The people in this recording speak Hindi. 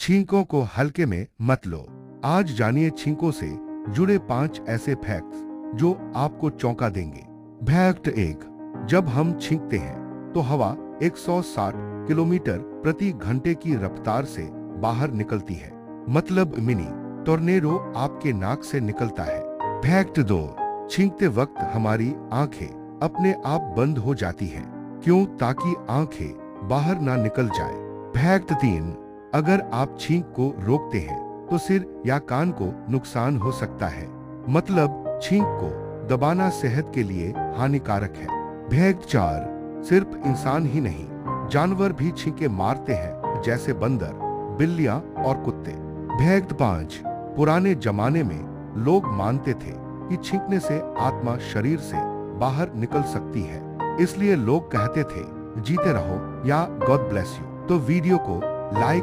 छींकों को हल्के में मत लो। आज जानिए छींकों से जुड़े 5 ऐसे फैक्ट्स जो आपको चौंका देंगे। फैक्ट 1, जब हम छींकते हैं तो हवा 160 किलोमीटर प्रति घंटे की रफ्तार से बाहर निकलती है, मतलब मिनी टॉर्नेडो आपके नाक से निकलता है। फैक्ट 2, छींकते वक्त हमारी आंखें अपने आप बंद हो जाती हैं। क्यों? ताकि आंखें बाहर ना निकल जाए। फैक्ट 3, अगर आप छींक को रोकते हैं तो सिर या कान को नुकसान हो सकता है, मतलब छींक को दबाना सेहत के लिए हानिकारक है। फैक्ट 4, सिर्फ इंसान ही नहीं, जानवर भी छींके मारते हैं, जैसे बंदर, बिल्लियां और कुत्ते। फैक्ट 5, पुराने जमाने में लोग मानते थे कि छींकने से आत्मा शरीर से बाहर निकल सकती है, इसलिए लोग कहते थे जीते रहो या गॉड ब्लेस यू। तो वीडियो को लाइक